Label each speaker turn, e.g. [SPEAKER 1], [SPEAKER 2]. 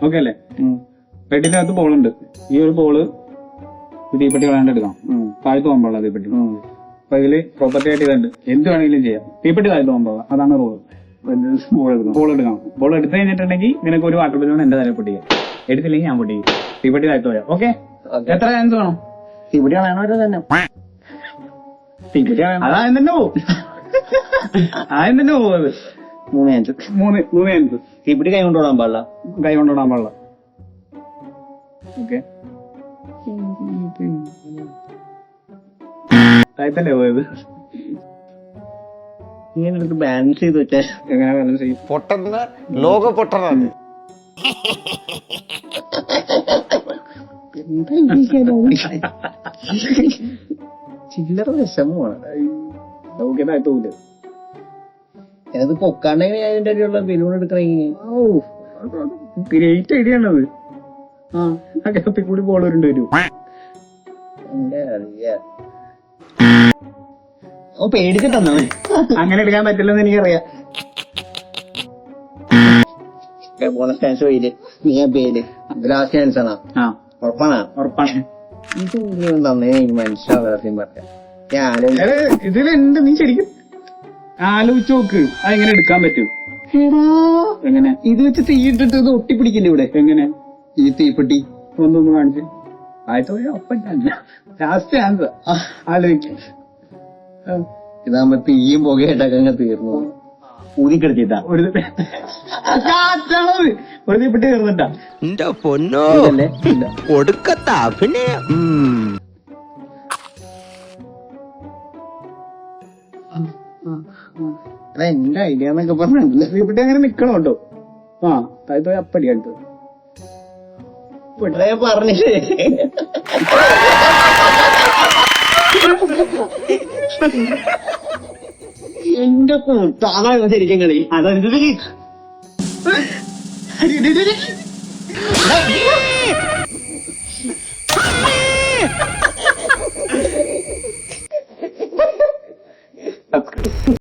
[SPEAKER 1] Okay അല്ലേ? പെട്ടിന്റെ അകത്ത് ബോളുണ്ട്. ഈ ഒരു ബോള് തീപ്പെട്ടി കളയാണ്ട് എടുക്കാം. താഴ്ത്തു പോകുമ്പോഴുള്ള തീപ്പെട്ടി. അപ്പൊ ഇതില് പ്രോപ്പർട്ടി ആയിട്ട് ഇതുണ്ട്. എന്ത് വേണമെങ്കിലും ചെയ്യാം. തീപ്പെട്ടി താഴ്ത്തു പോകുമ്പോൾ അതാണ് റോള്. ബോൾ എടുക്കണം. ബോൾ എടുത്തു കഴിഞ്ഞിട്ടുണ്ടെങ്കിൽ നിനക്ക് ഒരു വാട്ടർ ബലൂൺ എന്റെ തല പൊട്ടിക്കാം. എടുത്തില്ലെങ്കിൽ ഞാൻ പൊട്ടിക്കും. തീപ്പെട്ടി താഴ്ത്തു പോയാ. ഓക്കെ? എത്ര ചാൻസ് വേണം?
[SPEAKER 2] തീപ്പെട്ടി കളയണവരെ തന്നെ.
[SPEAKER 1] തീപ്പെട്ടി അതായത് തന്നെ പോകും. ആദ്യം തന്നെ പോകുന്നത്
[SPEAKER 2] 3 ചാൻസ്.
[SPEAKER 1] 3 ചാൻസ്.
[SPEAKER 2] തീപ്പെട്ടി കൈ കൊണ്ടുവിടാൻ പാടില്ല.
[SPEAKER 1] കൈ കൊണ്ടുവിടാൻ പാടില്ല. ഓക്കെ, താഴ്ത്തല്ലേ പോയത്?
[SPEAKER 2] ഇങ്ങനെ എടുത്ത് ബാലൻസ് ചെയ്ത് വെച്ചാൽ
[SPEAKER 1] എങ്ങനെ ബാലൻസ് ചെയ്യും?
[SPEAKER 3] പൊട്ടന്ന ലോക പൊട്ടനാണ്.
[SPEAKER 2] ചില്ലറ വിഷമമാണ്.
[SPEAKER 1] സൗകര്യമായിട്ടില്ല.
[SPEAKER 2] അത് പൊക്കാണ്ടെങ്കിൽ അതിന്റെ അടിയുള്ള ബലൂൺ എടുക്കണമെങ്കിൽ
[SPEAKER 1] ഗ്രേറ്റ് ഐഡിയ ആണത്. ആ കപ്പി കൂടി ബോൾ വരേണ്ടി വരും.
[SPEAKER 2] പേടിച്ചിട്ടെന്നാ
[SPEAKER 1] അങ്ങനെ എടുക്കാൻ പറ്റില്ലെന്ന് എനിക്കറിയാം.
[SPEAKER 2] ബോണസ് ചാൻസ് പോയില്ലേ? നീ പേര് ലാസ്റ്റ് ചാൻസ് ആണോ?
[SPEAKER 1] ആ
[SPEAKER 2] ഉറപ്പാണ്.
[SPEAKER 1] ഉറപ്പാണ്.
[SPEAKER 2] ഇത് തന്നെ എനിക്ക് മനസ്സിലാവാൻ പറയാം. ഞാൻ
[SPEAKER 1] ഇതിലുണ്ട്. നീ ശരിക്കും ആലോചിച്ച് നോക്ക്, അതെങ്ങനെ എടുക്കാൻ പറ്റും? എങ്ങനെ
[SPEAKER 2] ഇത് വെച്ച് തീയിട്ടിട്ട് ഇത് ഒട്ടിപ്പിടിക്കില്ല ഇവിടെ.
[SPEAKER 1] എങ്ങനെ
[SPEAKER 2] ഈ തീപ്പെട്ടി
[SPEAKER 1] ഒന്നൊന്ന് കാണിച്ച്. ആയിട്ട് ഒപ്പം ലാസ്റ്റ് ചാൻസ് ആലോചിക്കും.
[SPEAKER 2] ഇതാകുമ്പോ തീയും പുകയായിട്ടൊക്കെ അങ്ങ് തീർന്നു. ഊതിക്കെടുത്തിട്ടാ
[SPEAKER 1] ഒരു തീപ്പെട്ടി തീർന്നിട്ടാ.
[SPEAKER 3] എന്റെ പൊന്നോ,
[SPEAKER 2] ഇതല്ലേ? ഇല്ല.
[SPEAKER 3] ഒടുക്കത്ത അഭിനയം.
[SPEAKER 2] എന്റെ ഐഡിയ എന്നൊക്കെ പറഞ്ഞില്ല.
[SPEAKER 1] തീപ്പെട്ടി അങ്ങനെ നിക്കണം കേട്ടോ. ആ താഴ്ത്തു പോയി അപ്പടി അടുത്ത്
[SPEAKER 2] പറഞ്ഞില്ലേ? എന്റെ കൂട്ടാണ് ശരിക്കും കളി. അതെന്ത്